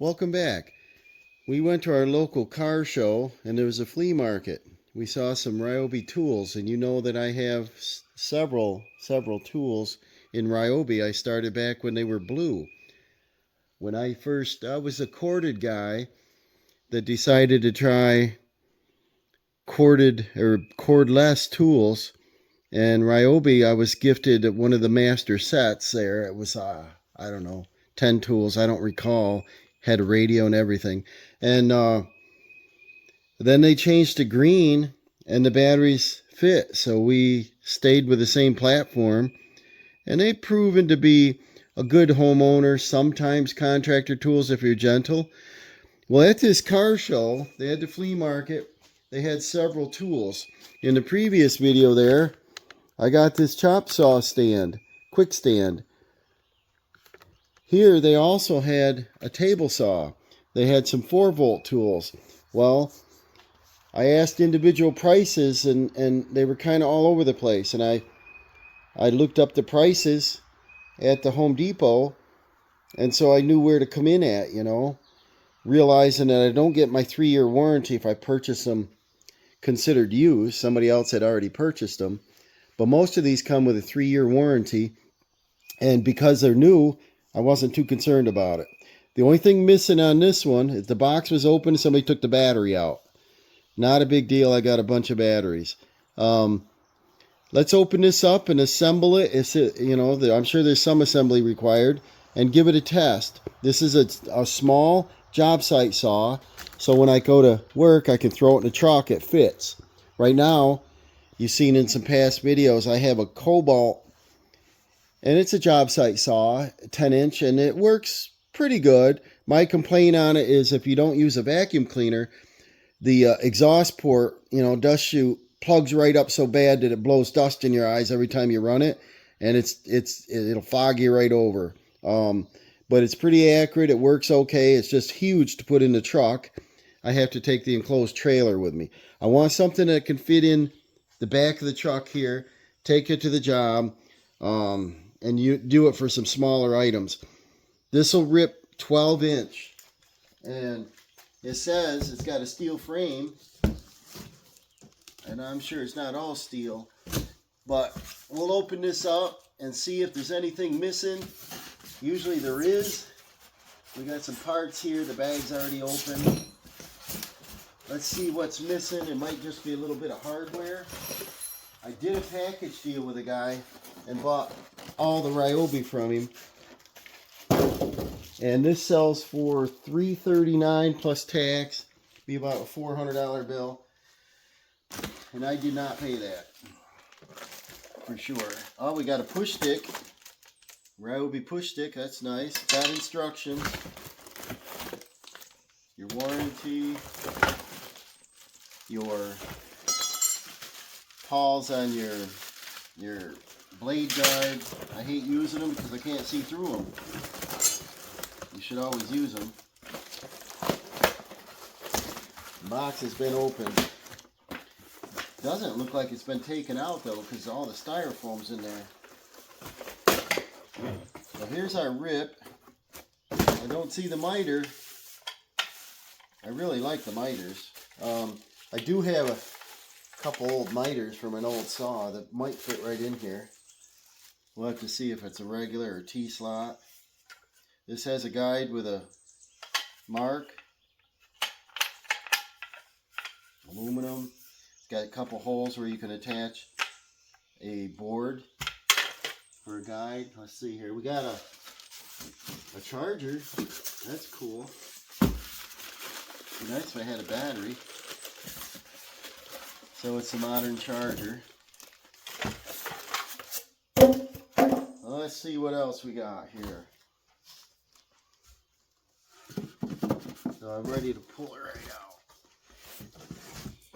Welcome back. We went to our local car show and there was a flea market. We saw some Ryobi tools, and you know that I have several tools in Ryobi. I started back when they were blue. When I was a corded guy that decided to try corded or cordless tools. And Ryobi, I was gifted one of the master sets there. It was, I don't know, 10 tools. I don't recall. Had a radio and everything. And then they changed to green and the batteries fit. So we stayed with the same platform. And they've proven to be a good homeowner, sometimes contractor tools if you're gentle. Well, at this car show, they had the flea market. They had several tools. In the previous video there, I got this chop saw stand, quick stand. Here they also had a table saw. They had some 4-volt tools. Well, I asked individual prices and they were kind of all over the place. And I looked up the prices at the Home Depot, and so I knew where to come in at, realizing that I don't get my 3-year warranty if I purchase them considered used. Somebody else had already purchased them. But most of these come with a 3-year warranty, and because they're new, I wasn't too concerned about it. The only thing missing on this one is the box was open, somebody took the battery out. Not a big deal, I got a bunch of batteries. Let's open this up and assemble it. I'm sure there's some assembly required, and give it a test. This is a small job site saw, so when I go to work, I can throw it in the truck, it fits. Right now, you've seen in some past videos, I have a Cobalt, and it's a job site saw, 10-inch, and it works pretty good. My complaint on it is if you don't use a vacuum cleaner, the exhaust port, dust chute, plugs right up so bad that it blows dust in your eyes every time you run it, and it'll fog you right over. But it's pretty accurate. It works okay. It's just huge to put in the truck. I have to take the enclosed trailer with me. I want something that can fit in the back of the truck here, take it to the job, and you do it for some smaller items. This will rip 12-inch, and it says it's got a steel frame, and I'm sure it's not all steel, but we'll open this up and see if there's anything missing. Usually there is. We got some parts here. The bag's already open. Let's see what's missing. It might just be a little bit of hardware. I did a package deal with a guy and bought all the Ryobi from him. And this sells for $339 plus tax. Be about a $400 bill. And I did not pay that. For sure. Oh, we got a push stick. Ryobi push stick. That's nice. Got instructions. Your warranty. Your pawls on your blade guide. I hate using them because I can't see through them. You should always use them. The box has been opened. Doesn't look like it's been taken out though, because all the styrofoam's in there. So here's our rip. I don't see the miter. I really like the miters. I do have a couple old miters from an old saw that might fit right in here. We'll have to see if it's a regular or T-slot. This has a guide with a mark. Aluminum. It's got a couple holes where you can attach a board for a guide. Let's see here. We got a charger. That's cool. It'd be nice if I had a battery. So it's a modern charger. Let's see what else we got here. So I'm ready to pull it right out.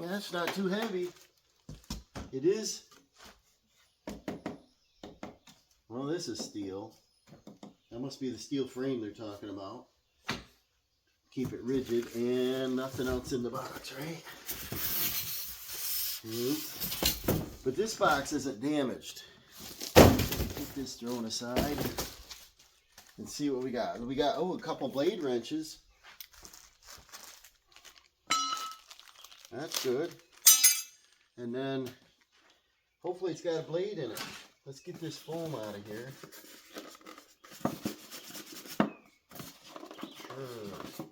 Yeah, that's not too heavy. It is. Well, this is steel. That must be the steel frame they're talking about. Keep it rigid, and nothing else in the box, right? But this box isn't damaged. Get this thrown aside and see what we got. We got, a couple blade wrenches. That's good. And then hopefully it's got a blade in it. Let's get this foam out of here. Sure.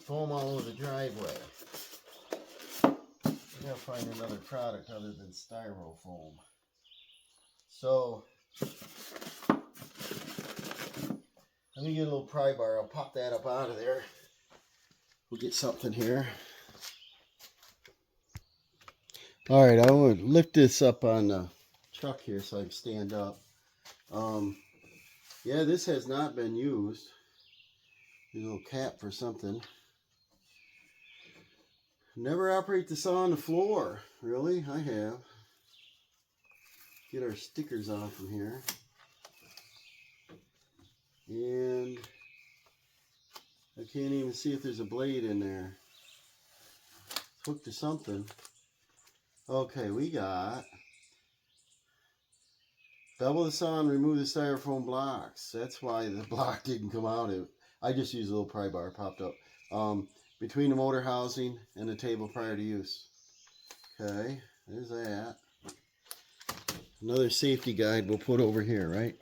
Foam all over the driveway. I gotta find another product other than styrofoam. So let me get a little pry bar. I'll pop that up out of there. We'll get something here. All right, I want to lift this up on the truck here so I can stand up. Yeah, this has not been used. A little cap for something. Never operate the saw on the floor. Really? I have. Get our stickers off from here. And I can't even see if there's a blade in there. It's hooked to something. Okay, we got bevel the saw and remove the styrofoam blocks. That's why the block didn't come out. I just used a little pry bar, popped up. Between the motor housing and the table prior to use. Okay, there's that. Another safety guide we'll put over here, right?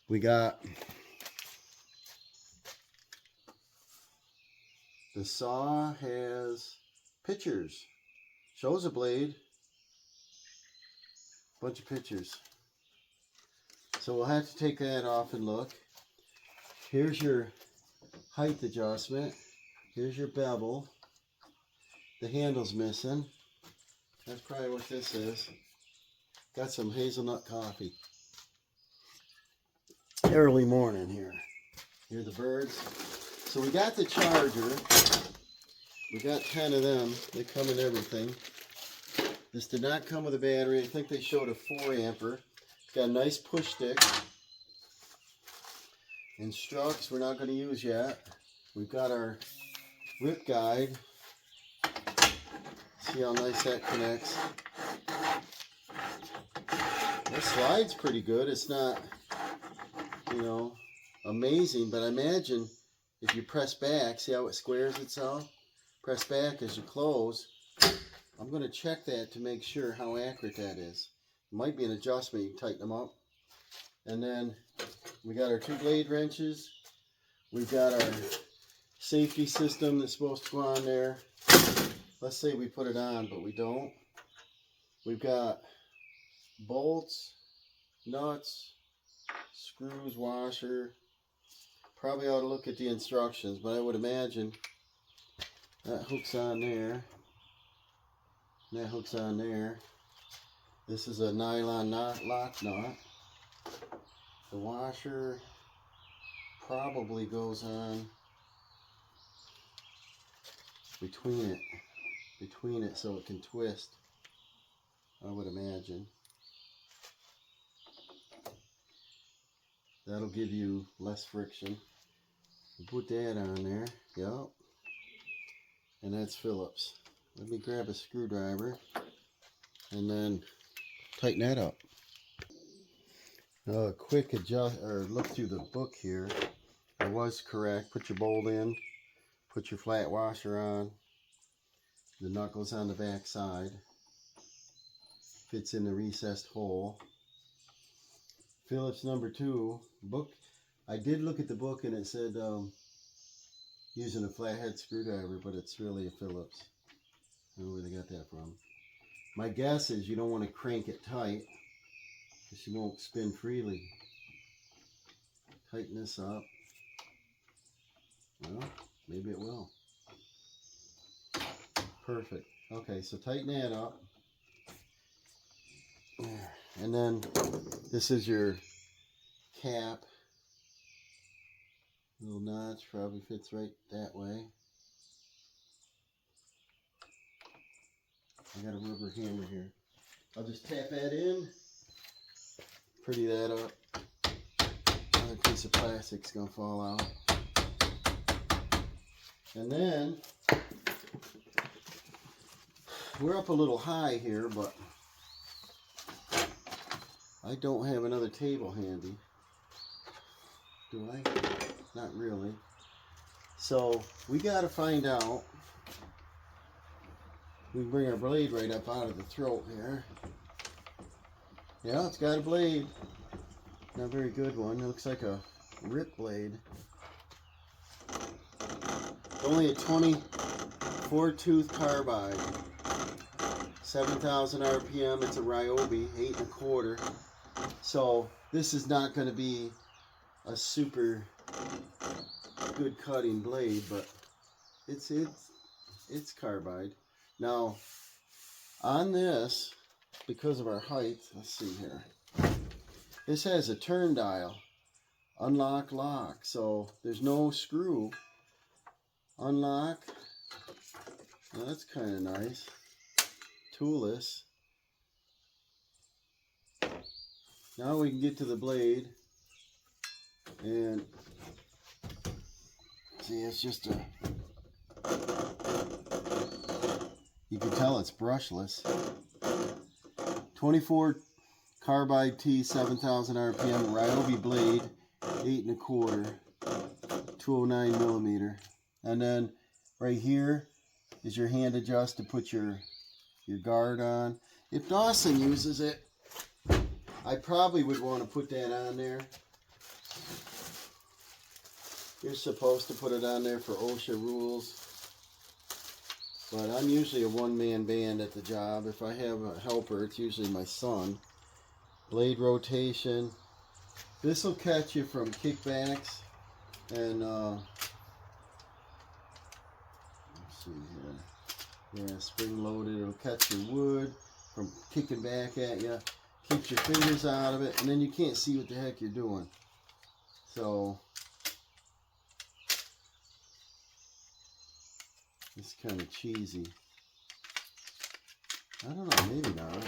We got the saw has pictures. Shows a blade. Bunch of pictures. So we'll have to take that off and look. Here's your height adjustment. Here's your bevel. The handle's missing. That's probably what this is. Got some hazelnut coffee. Early morning here. Hear the birds. So we got the charger. We got 10 of them. They come in everything. This did not come with a battery. I think they showed a 4-amper. It's got a nice push stick. Instructs we're not going to use yet. We've got our rip guide. See how nice that connects. That slides pretty good. It's not, you know, amazing, but I imagine if you press back, see how it squares itself? Press back as you close. I'm going to check that to make sure how accurate that is. It might be an adjustment. You can tighten them up. And then we got our 2 blade wrenches. We've got our safety system that's supposed to go on there. Let's say we put it on, but we don't. We've got bolts, nuts, screws, washer. Probably ought to look at the instructions, but I would imagine that hooks on there. And that hooks on there. This is a nylon lock nut. The washer probably goes on between it so it can twist, I would imagine. That'll give you less friction. You put that on there, yep. And that's Phillips. Let me grab a screwdriver and then tighten that up. A quick adjust or look through the book here. I was correct. Put your bolt in, put your flat washer on. The knuckles on the back side. Fits in the recessed hole. Phillips number 2 book. I did look at the book and it said using a flathead screwdriver, but it's really a Phillips. I don't know where they got that from. My guess is you don't want to crank it tight because you won't spin freely. Tighten this up. Well, maybe it will. Perfect. Okay, so tighten that up. And then this is your cap. Little notch, probably fits right that way. I got a rubber hammer here. I'll just tap that in. Pretty that up. Another piece of plastic's gonna fall out. And then we're up a little high here, but I don't have another table handy. Do I? Not really. So we got to find out We can bring our blade right up out of the throat here. Yeah, it's got a blade. Not a very good one. It looks like a rip blade. Only a 24 tooth carbide. 7,000 RPM. It's a Ryobi, 8 1/4. So this is not going to be a super good cutting blade, but it's carbide. Now on this, because of our height, let's see here. This has a turn dial, unlock, lock. So there's no screw. Unlock. Well, that's kind of nice. Toolless. Now we can get to the blade, and see, it's just a, you can tell it's brushless. 24 carbide T, 7,000 RPM, Ryobi blade, 8 1/4, 209 millimeter. And then right here is your hand adjust to put your guard on. If Dawson uses it, I probably would want to put that on there. You're supposed to put it on there for OSHA rules. But I'm usually a one-man band at the job. If I have a helper, it's usually my son. Blade rotation. This will catch you from kickbacks. And, let's see here. Yeah, spring loaded. It'll catch your wood from kicking back at you. Keeps your fingers out of it, and then you can't see what the heck you're doing. So it's kind of cheesy. I don't know, maybe not.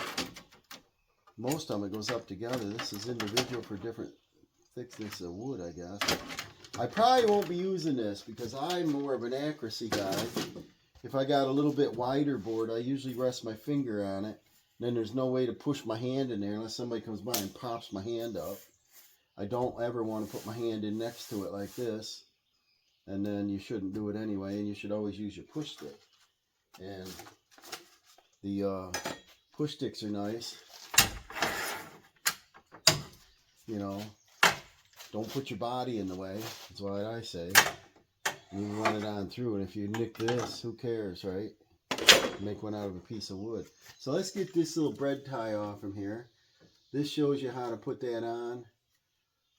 Most of it goes up together. This is individual for different thickness of wood, I guess. I probably won't be using this because I'm more of an accuracy guy. If I got a little bit wider board, I usually rest my finger on it. Then there's no way to push my hand in there unless somebody comes by and pops my hand up. I don't ever want to put my hand in next to it like this. And then you shouldn't do it anyway, and you should always use your push stick. And the push sticks are nice. You know, don't put your body in the way. That's what I say. You run it on through, and if you nick this, who cares, right? Make one out of a piece of wood. So let's get this little bread tie off from here. This shows you how to put that on.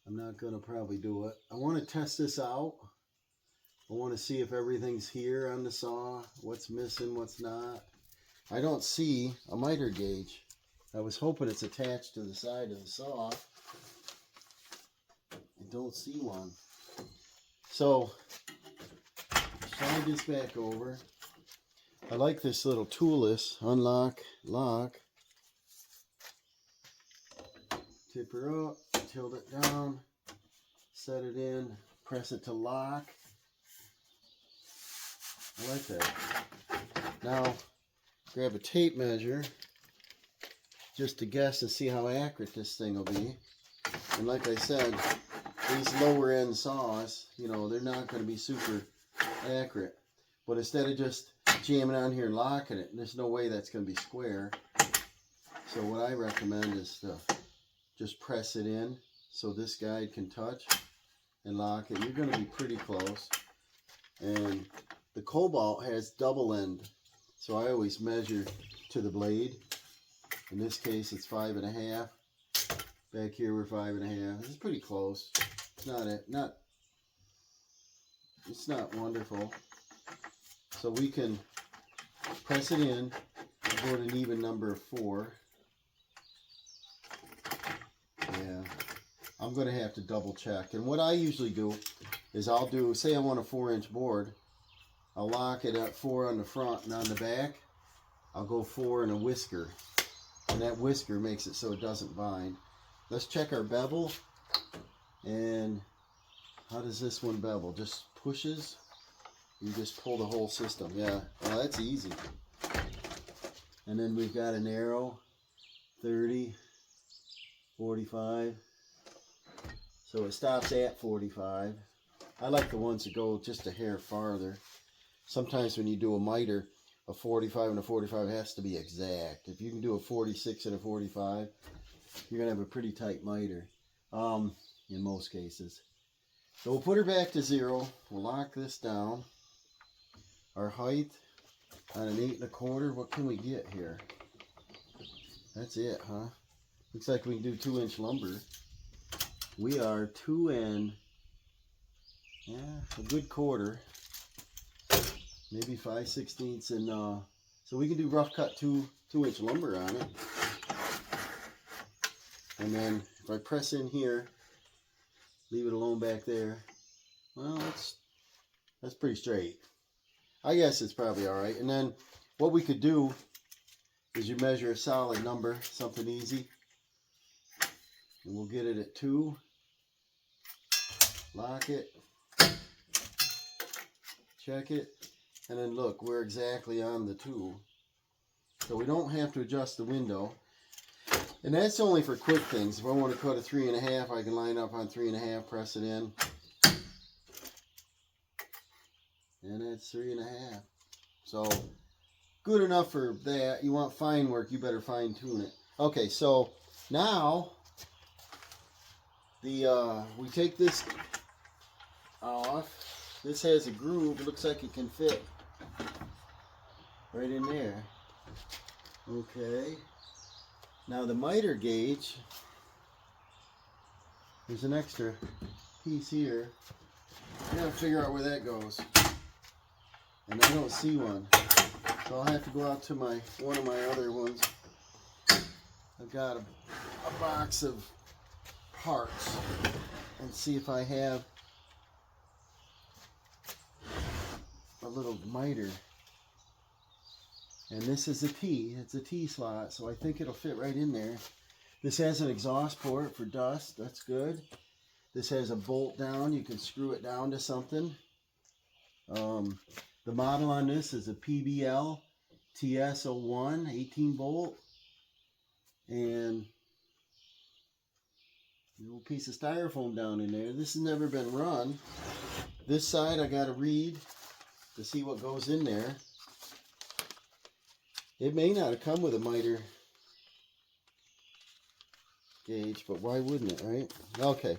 I'm not going to probably do it. I want to test this out. I want to see if everything's here on the saw. What's missing, what's not. I don't see a miter gauge. I was hoping it's attached to the side of the saw. I don't see one. So, slide this back over. I like this little toolless unlock, lock. Tip her up, tilt it down, set it in, press it to lock. I like that. Now, grab a tape measure just to guess and see how accurate this thing will be. And like I said, these lower end saws, you know, they're not going to be super accurate. But instead of just jamming on here and locking it, there's no way that's going to be square. So what I recommend is to just press it in so this guide can touch and lock it. You're going to be pretty close. And the Cobalt has double end, so I always measure to the blade. In this case, it's 5.5. Back here, we're 5.5. It's pretty close. It's not wonderful. So we can press it in, go to an even number of 4. Yeah, I'm going to have to double check. And what I usually do is I'll do, say I want a 4-inch board, I'll lock it at 4 on the front, and on the back, I'll go 4 and a whisker. And that whisker makes it so it doesn't bind. Let's check our bevel. And how does this one bevel? Just pushes. You just pull the whole system. Yeah, well, that's easy. And then we've got an arrow, 30, 45. So it stops at 45. I like the ones that go just a hair farther. Sometimes when you do a miter, a 45 and a 45 has to be exact. If you can do a 46 and a 45, you're going to have a pretty tight miter in most cases. So we'll put her back to 0. We'll lock this down. Our height on an 8 1/4. What can we get here? That's it, huh? Looks like we can do 2-inch lumber. We are 2 and a good quarter, maybe 5/16, and so we can do rough cut 2-inch lumber on it. And then if I press in here, leave it alone back there, well, that's pretty straight. I guess it's probably all right. And then what we could do is you measure a solid number, something easy, and we'll get it at 2. Lock it, check it, and then look, we're exactly on the 2. So we don't have to adjust the window. And that's only for quick things. If I want to cut a 3 1/2, I can line up on 3 1/2, press it in. And that's 3 1/2. So good enough for that. You want fine work, you better fine tune it. Okay, so now we take this off. This has a groove. It looks like it can fit right in there. Okay. Now the miter gauge, there's an extra piece here. I gotta figure out where that goes. And I don't see one. So I'll have to go out to one of my other ones. I've got a box of parts and see if I have a little miter. And this is a T. It's a T slot, so I think it'll fit right in there. This has an exhaust port for dust. That's good. This has a bolt down. You can screw it down to something. The model on this is a PBL TS01 18 volt. And a little piece of styrofoam down in there. This has never been run. This side I got to read to see what goes in there. It may not have come with a miter gauge, but why wouldn't it, right? Okay,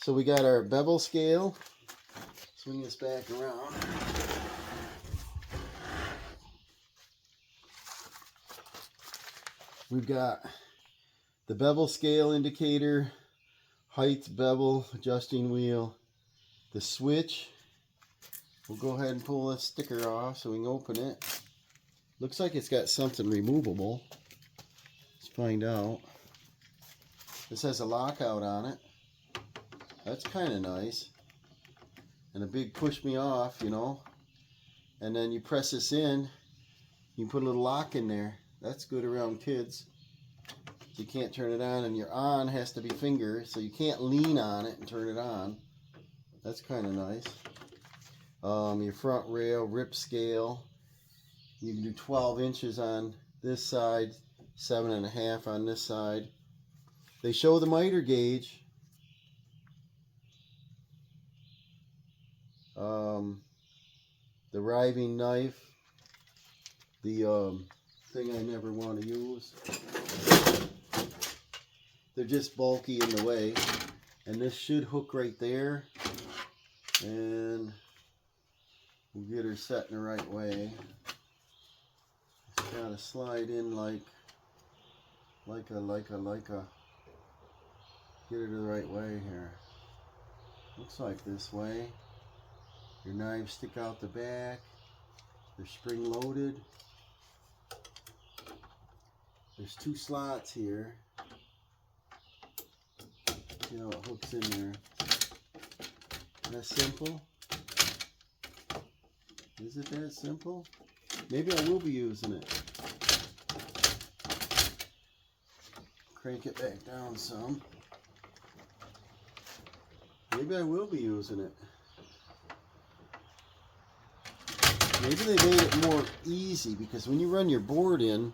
so we got our bevel scale. Swing this back around. We've got the bevel scale indicator, height, bevel, adjusting wheel, the switch. We'll go ahead and pull this sticker off so we can open it. Looks like it's got something removable. Let's find out. This has a lockout on it. That's kind of nice. And a big push me off, you know. And then you press this in. You can put a little lock in there. That's good around kids. You can't turn it on, and your on has to be finger, so you can't lean on it and turn it on. That's kind of nice. Your front rail, rip scale. You can do 12 inches on this side, 7 1/2 on this side. They show the miter gauge. The riving knife. The thing I never want to use. They're just bulky in the way. And this should hook right there. And we'll get her set in the right way. It's got to slide in like a. Get her the right way here. Looks like this way. Your knives stick out the back. They're spring loaded. There's 2 slots here. See how it hooks in there. That's simple. Is it that simple? Maybe I will be using it. Crank it back down some. Maybe I will be using it. Maybe they made it more easy, because when you run your board in,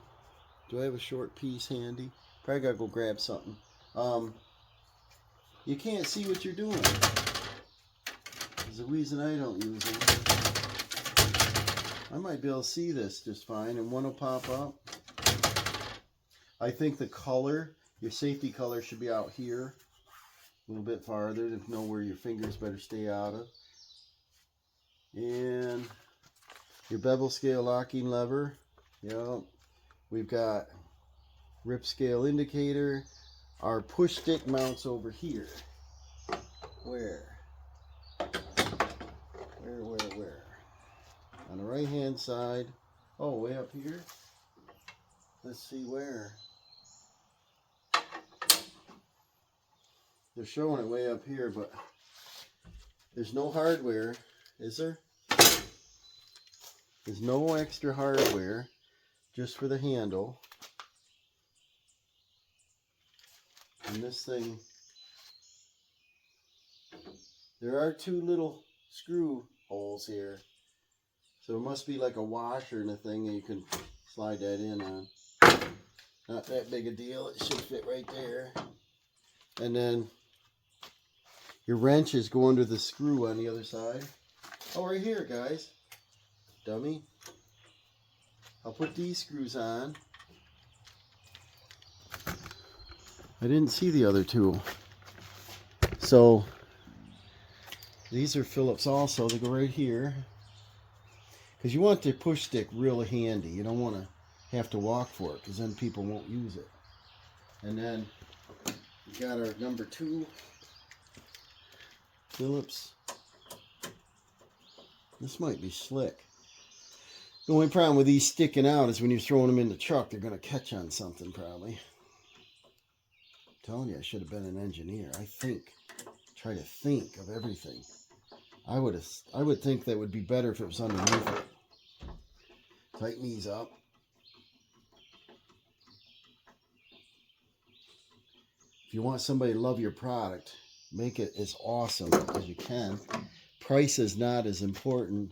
do I have a short piece handy? Probably gotta go grab something. You can't see what you're doing. There's a reason I don't use them. I might be able to see this just fine, and one will pop up. I think the color, your safety color, should be out here a little bit farther to know where your fingers better stay out of. And your bevel scale locking lever. Yep. We've got rip scale indicator. Our push stick mounts over here. Where? On the right hand side. Oh, way up here. Let's see where. They're showing it way up here, but there's no hardware, is there? There's no extra hardware, just for the handle. And this thing, there are two little screw holes here. So it must be like a washer and a thing that you can slide that in on. Not that big a deal, it should fit right there. And then your wrenches go under the screw on the other side. Oh, right here, guys. Dummy. I'll put these screws on. I didn't see the other two. So these are Phillips also. They go right here. Because you want the push stick really handy. You don't want to have to walk for it, because then people won't use it. And then we got our number 2 Phillips. This might be slick. The only problem with these sticking out is when you're throwing them in the truck, they're going to catch on something probably. I'm telling you, I should have been an engineer. Try to think of everything. I would think that would be better if it was underneath it. Tighten these up. If you want somebody to love your product, make it as awesome as you can. Price is not as important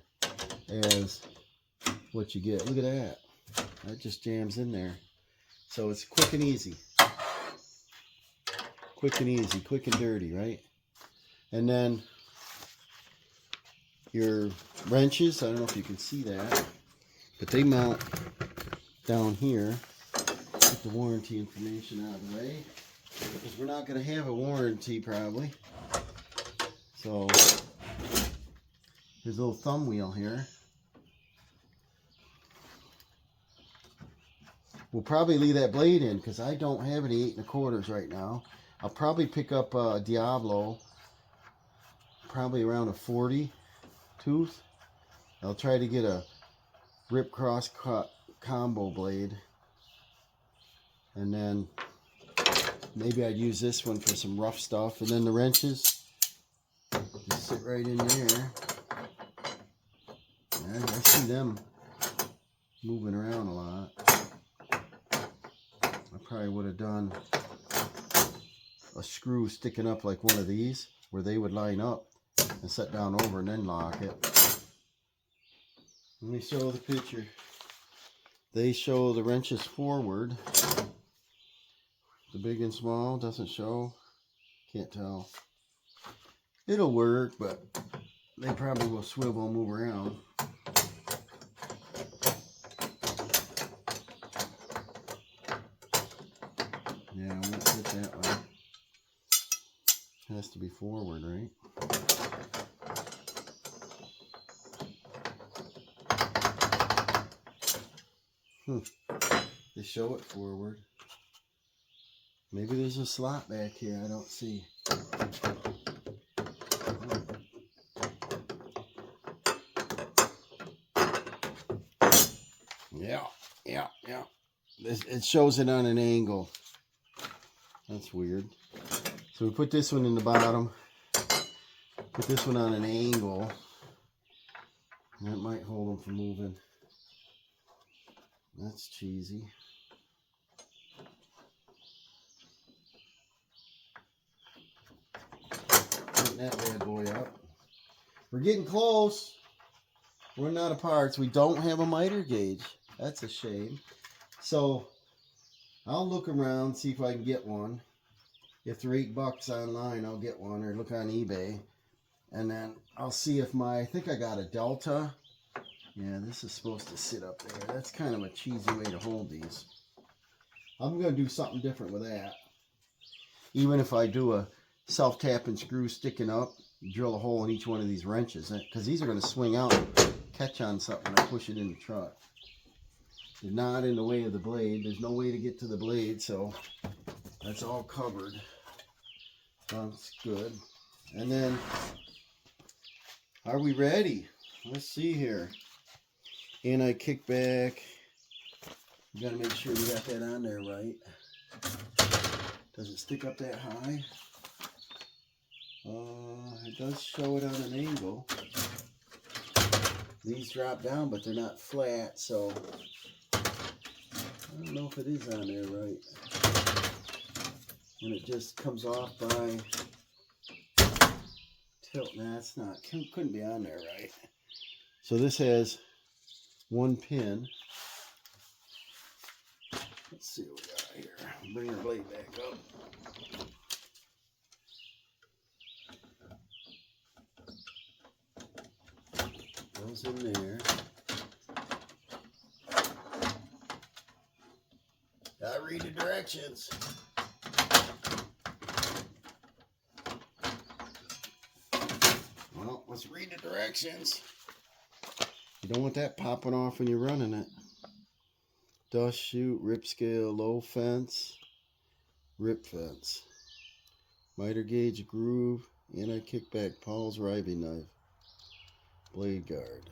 as what you get. Look at that. That just jams in there. So it's quick and easy. Quick and easy, quick and dirty, right? And then your wrenches, I don't know if you can see that, but they mount down here. Get the warranty information out of the way, because we're not going to have a warranty probably. So here's a little thumb wheel here. We'll probably leave that blade in because I don't have any 8 1/4 right now. I'll probably pick up a Diablo, probably around a 40 tooth. I'll try to get a rip cross cut combo blade, and then maybe I'd use this one for some rough stuff. And then the wrenches just sit right in there. Yeah, I see them moving around a lot. I probably would have done a screw sticking up like one of these, where they would line up and set down over and then lock it. Let me show the picture. They show the wrenches forward. The big and small doesn't show. Can't tell. It'll work, but they probably will swivel and move around. Yeah, I won't fit that way. Has to be forward, right? They show it forward. Maybe there's a slot back here I don't see. Yeah. It shows it on an angle. That's weird. So we put this one in the bottom. Put this one on an angle. That might hold them from moving. That's cheesy. Tighten that bad boy up. We're getting close. We're running out of parts. We don't have a miter gauge. That's a shame. So I'll look around, see if I can get one. If they're $8 online, I'll get one, or look on eBay. And then I'll see if I think I got a Delta Yeah, this is supposed to sit up there. That's kind of a cheesy way to hold these. I'm going to do something different with that. Even if I do a self-tapping screw sticking up, drill a hole in each one of these wrenches, because these are going to swing out and catch on something when I push it in the truck. They're not in the way of the blade. There's no way to get to the blade, so that's all covered. That's good. And then, are we ready? Let's see here. Anti-kickback. You gotta make sure we got that on there right. Does it stick up that high? It does show it on an angle. These drop down, but they're not flat, so I don't know if it is on there right. And it just comes off by tilt. Nah, it's not. Couldn't be on there right. So this has one pin. Let's see what we got here. Bring our blade back up. Goes in there. Gotta read the directions. Well, let's read the directions. You don't want that popping off when you're running it. Dust chute, rip scale, low fence, rip fence. Miter gauge groove, anti-kickback, Paul's Ryobi knife, blade guard.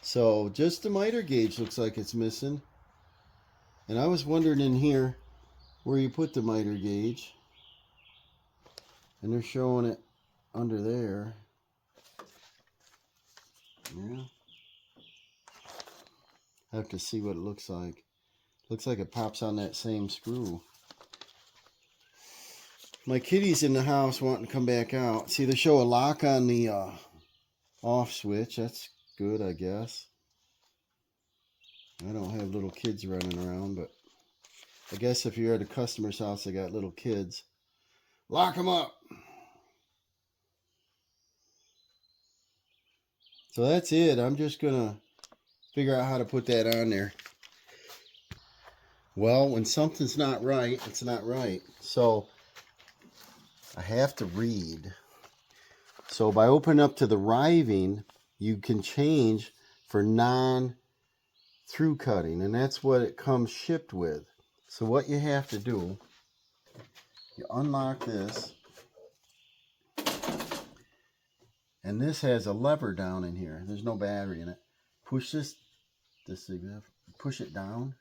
So just the miter gauge looks like it's missing. And I was wondering in here where you put the miter gauge. And they're showing it under there. Yeah. Have to see what it looks like. Looks like it pops on that same screw. My kitty's in the house wanting to come back out. See, they show a lock on the off switch. That's good, I guess. I don't have little kids running around, but I guess if you're at a customer's house, they got little kids. Lock them up. So that's it. I'm just going to figure out how to put that on there. Well, when something's not right, it's not right. So I have to read. So by opening up to the riving, you can change for non-through cutting. And that's what it comes shipped with. So what you have to do, you unlock this. And this has a lever down in here. There's no battery in it. Push this push it down.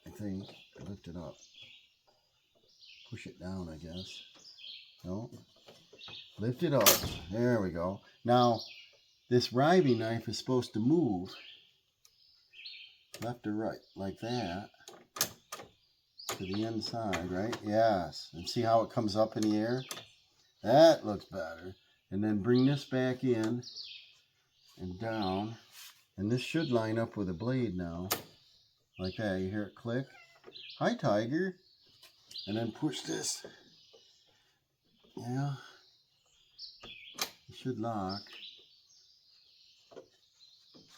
I think. Lift it up. Push it down, I guess. No. Lift it up. There we go. Now, this Ryobi knife is supposed to move left or right, like that, to the inside, right? Yes. And see how it comes up in the air? That looks better. And then bring this back in and down. And this should line up with the blade now. Like that. You hear it click? Hi, Tiger. And then push this. Yeah. It should lock.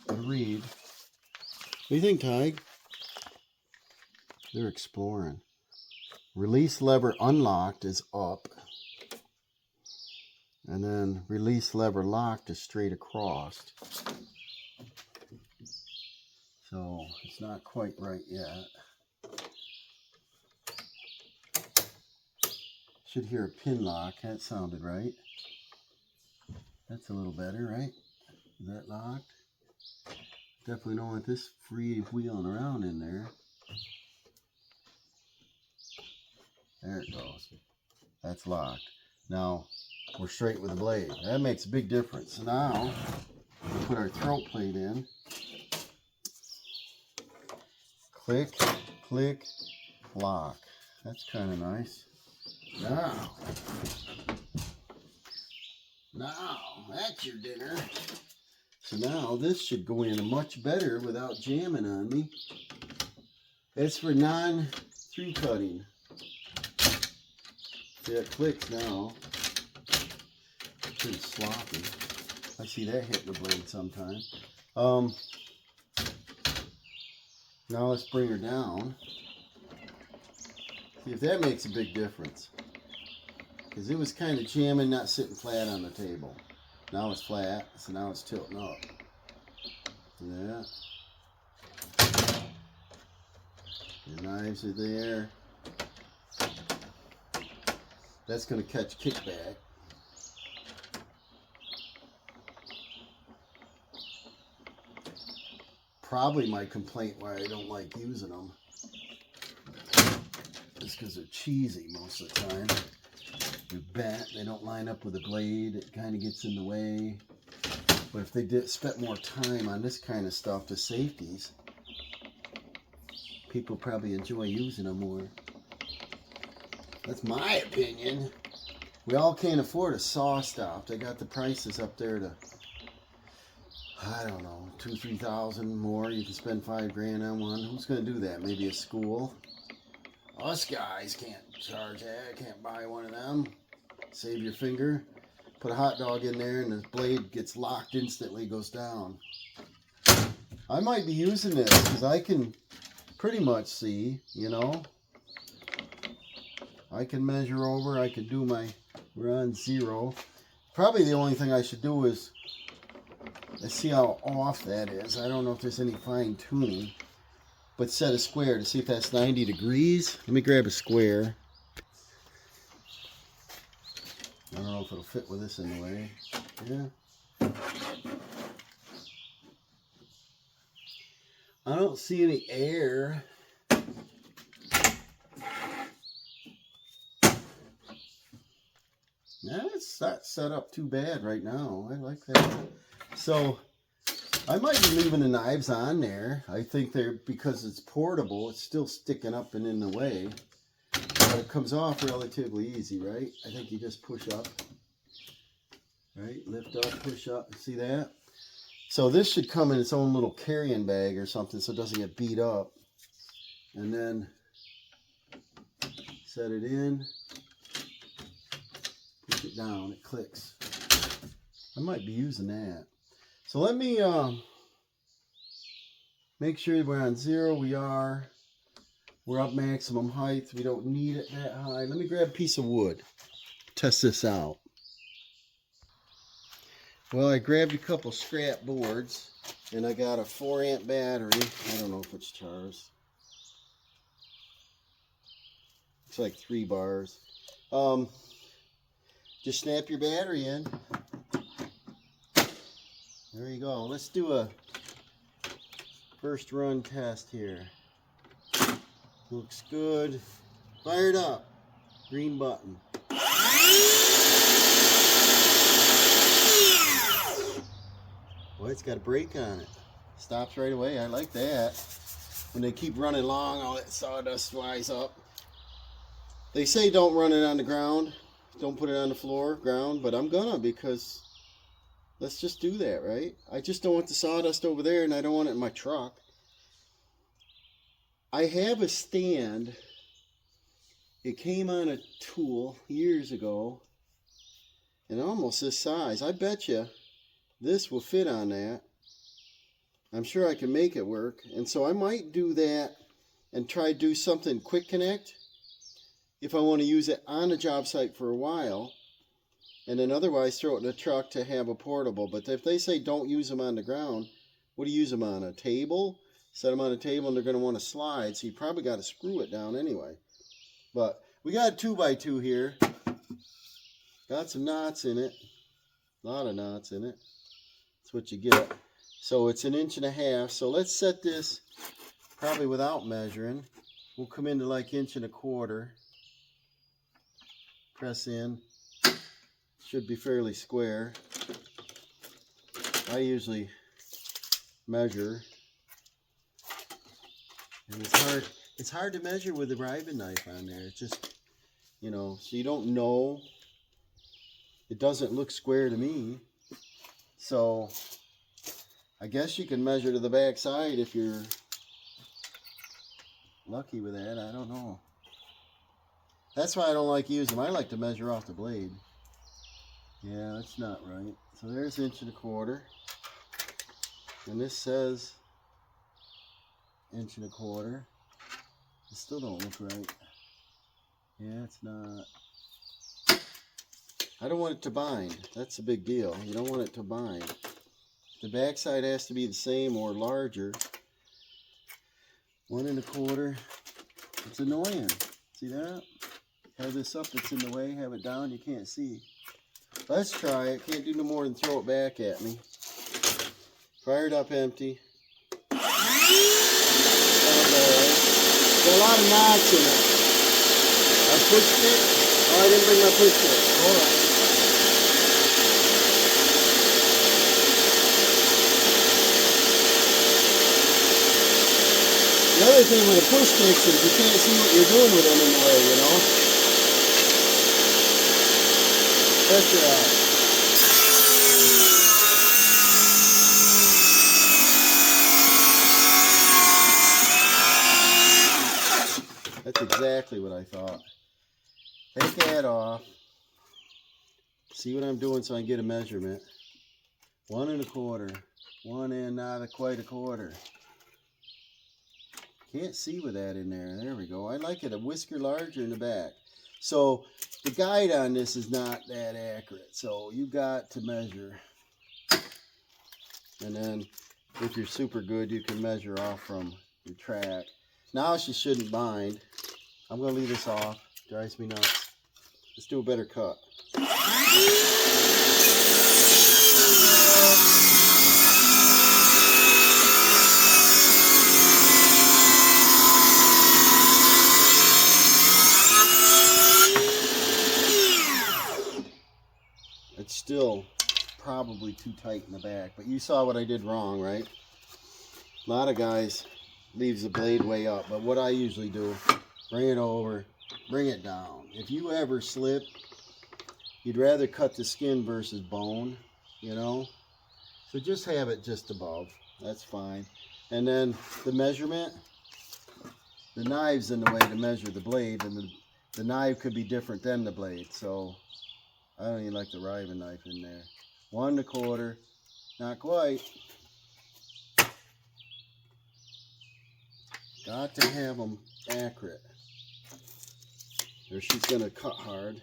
Good read. What do you think, Tig? They're exploring. Release lever unlocked is up. And then release lever locked is straight across. So it's not quite right yet. Should hear a pin lock. That sounded right. That's a little better, right? Is that locked? Definitely don't want this free wheeling around in there. There it goes. That's locked. Now we're straight with the blade. That makes a big difference. So now we'll put our throat plate in. Click, click, lock. That's kind of nice. Now, that's your dinner. So now this should go in much better without jamming on me. It's for non-through cutting. See, it clicks now. Pretty sloppy. I see that hitting the blade sometime. Now let's bring her down. See if that makes a big difference. Because it was kind of jamming, not sitting flat on the table. Now it's flat, so now it's tilting up. Yeah. The knives are there. That's going to catch kickback. Probably my complaint why I don't like using them. Just because they're cheesy most of the time. They're bent, they don't line up with the blade, it kind of gets in the way. But if they spent more time on this kind of stuff, the safeties, people probably enjoy using them more. That's my opinion. We all can't afford a saw stop. They got the prices up there to, I don't know, 2,000-3,000 more. You can spend $5,000 on one. Who's going to do that? Maybe a school? Us guys can't charge that. Can't buy one of them. Save your finger. Put a hot dog in there and the blade gets locked instantly, goes down. I might be using this because I can pretty much see, you know. I can measure over. I can do my, we're on 0. Probably the only thing I should do is, let's see how off that is. I don't know if there's any fine tuning. But set a square to see if that's 90 degrees. Let me grab a square. I don't know if it'll fit with this in the way. Yeah. I don't see any air. That's not set up too bad right now. I like that. So I might be leaving the knives on there. I think they're, because it's portable, it's still sticking up and in the way. But it comes off relatively easy, right? I think you just push up. Right? Lift up, push up. See that? So this should come in its own little carrying bag or something so it doesn't get beat up. And then set it in. Push it down. It clicks. I might be using that. So let me make sure we're on 0. We are. We're up maximum height. We don't need it that high. Let me grab a piece of wood. Test this out. Well, I grabbed a couple scrap boards and I got a 4-amp battery. I don't know if it's charged. It's like 3 bars. Just snap your battery in. There you go. Let's do a first run test here. Looks good. Fired up. Green button. Boy, it's got a brake on it. Stops right away. I like that. When they keep running long, all that sawdust flies up. They say don't run it on the ground. Don't put it on the floor, ground, but I'm gonna, because let's just do that, right? I just don't want the sawdust over there, and I don't want it in my truck. I have a stand. It came on a tool years ago, and almost this size. I bet you this will fit on that. I'm sure I can make it work, and so I might do that and try to do something quick connect if I want to use it on a job site for a while, and then otherwise throw it in a truck to have a portable. But if they say don't use them on the ground, what do you use them on? A table? Set them on a table and they're going to want to slide, so you probably got to screw it down anyway. But we got a 2x2 here. Got some knots in it. A lot of knots in it. That's what you get. So it's 1.5 inches. So let's set this probably without measuring. We'll come into like 1.25 inches. Press in. Should be fairly square. I usually measure. And it's hard to measure with the Ryobi knife on there. It's just, you know, so you don't know. It doesn't look square to me. So I guess you can measure to the back side if you're lucky with that. I don't know. That's why I don't like using them. I like to measure off the blade. Yeah, that's not right. So there's 1.25 inches. And this says 1.25 inches. It still don't look right. Yeah, it's not. I don't want it to bind. That's a big deal. You don't want it to bind. The backside has to be the same or larger. 1.25. It's annoying. See that? Have this up, it's in the way. Have it down, you can't see. Let's try it. Can't do no more than throw it back at me. Fired up empty. Got a lot of knots in it. I pushed it. Oh, I didn't bring my push kit. Alright. The other thing with the push sticks is you can't see what you're doing with them in the way, you know? Pressure out. That's exactly what I thought. Take that off. See what I'm doing so I can get a measurement. 1.25. 1 and not quite 1/4. Can't see with that in there. There we go. I like it a whisker larger in the back. So the guide on this is not that accurate. So you got to measure. And then if you're super good, you can measure off from your track. Now she shouldn't bind. I'm going to leave this off. Drives me nuts. Let's do a better cut. It's still probably too tight in the back, but you saw what I did wrong, right? A lot of guys leaves the blade way up, but what I usually do, bring it over, bring it down. If you ever slip, you'd rather cut the skin versus bone, you know? So just have it just above, that's fine. And then the measurement, the knive's in the way to measure the blade, and the knife could be different than the blade, so I don't even like the Ryobi knife in there. 1.25, not quite. Got to have them accurate, or she's gonna cut hard.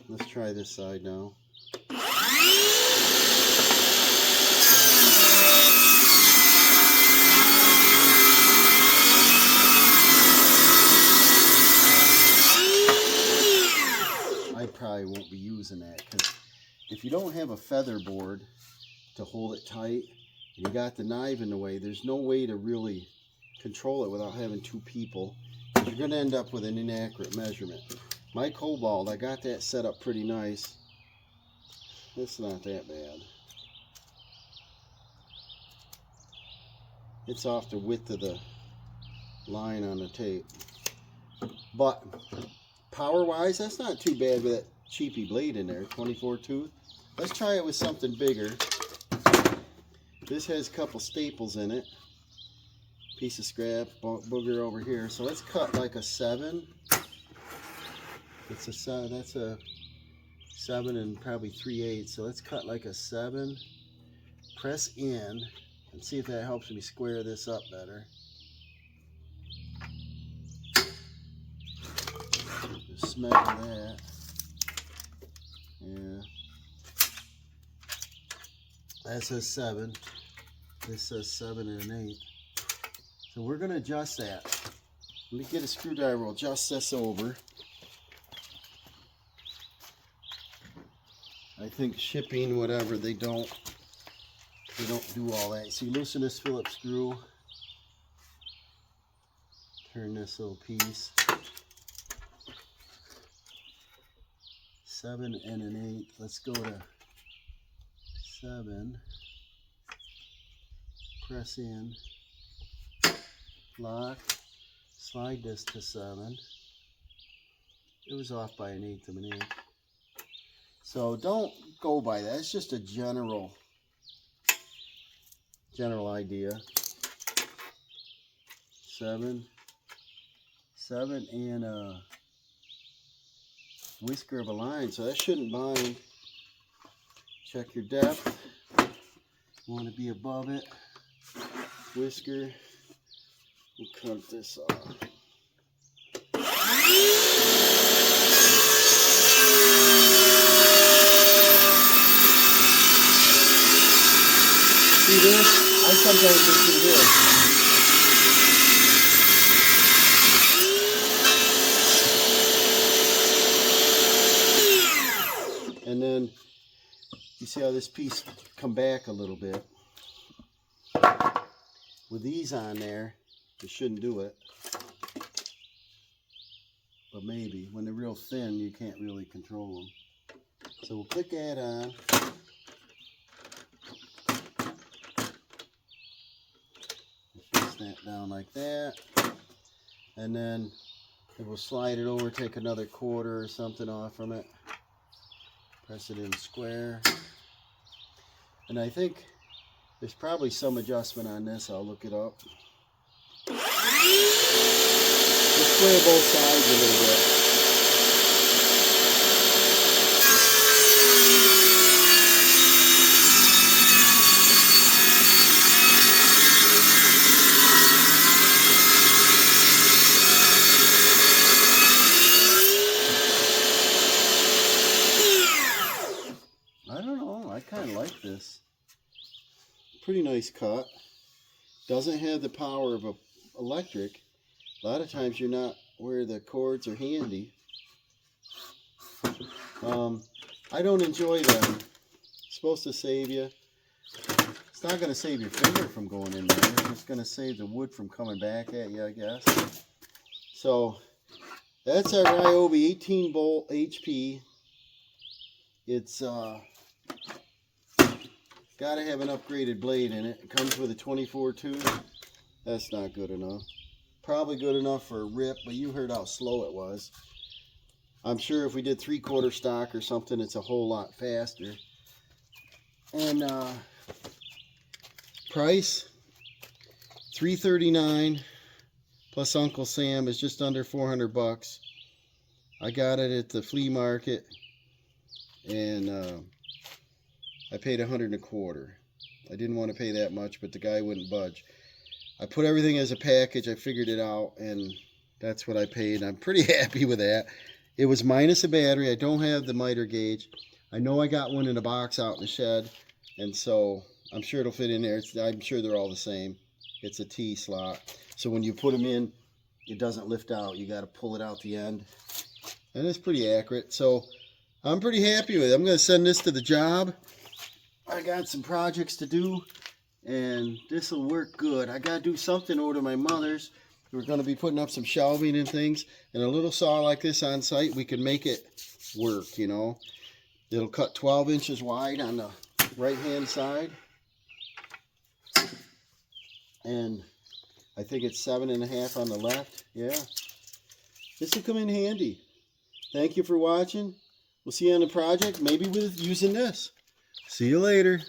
Let's try this side now. I probably won't be using that because if you don't have a feather board to hold it tight and you got the knife in the way, there's no way to really control it without having two people. You're going to end up with an inaccurate measurement. My Cobalt, I got that set up pretty nice. It's not that bad. It's off the width of the line on the tape. But power wise, that's not too bad with that cheapy blade in there, 24 tooth. Let's try it with something bigger. This has a couple staples in it. Piece of scrap, booger over here. So let's cut like a 7. It's a 7, that's a 7 and probably 3/8. So let's cut like a 7. Press in and see if that helps me square this up better. Just measure that. Yeah. That says 7. This says 7 1/8. So we're going to adjust that. Let me get a screwdriver. We'll adjust this over. I think shipping, whatever, they don't do all that. So you loosen this Phillips screw. Turn this little piece. 7 1/8. Let's go to 7. Press in. Lock. Slide this to 7. It was off by 1/8 of an inch. So don't go by that. It's just a general idea. 7 and whisker of a line, so that shouldn't bind. Check your depth. Want to be above it. Whisker. We'll cut this off. See this? I sometimes just do this. And then you see how this piece come back a little bit. With these on there, you shouldn't do it. But maybe. When they're real thin, you can't really control them. So we'll click that on. Snap down like that. And then it will slide it over, take another quarter or something off from it. Press it in square. And I think there's probably some adjustment on this. I'll look it up. Just square both sides a little bit. I don't know. I kind of like this. Pretty nice cut. Doesn't have the power of a electric. A lot of times you're not where the cords are handy. I don't enjoy them. It's supposed to save you. It's not going to save your finger from going in there. It's just going to save the wood from coming back at you, I guess. So that's our Ryobi 18 volt HP. It's got to have an upgraded blade in it. It comes with a 24 tooth. That's not good enough. Probably good enough for a rip, but you heard how slow it was. I'm sure if we did 3/4 stock or something, it's a whole lot faster. And price $339 plus Uncle Sam is just under 400 bucks. I got it at the flea market, and I paid 125. I didn't want to pay that much, but the guy wouldn't budge. I put everything as a package. I figured it out, and that's what I paid. I'm pretty happy with that. It was minus a battery. I don't have the miter gauge. I know I got one in a box out in the shed, and so I'm sure it'll fit in there. I'm sure they're all the same. It's a T slot. So when you put them in, it doesn't lift out. You got to pull it out the end. And it's pretty accurate. So I'm pretty happy with it. I'm going to send this to the job. I got some projects to do, and this will work good. I got to do something over to my mother's. We're going to be putting up some shelving and things, and a little saw like this on site, we can make it work, you know. It'll cut 12 inches wide on the right-hand side, and I think it's 7.5 on the left. Yeah, this will come in handy. Thank you for watching. We'll see you on the project, maybe with using this. See you later.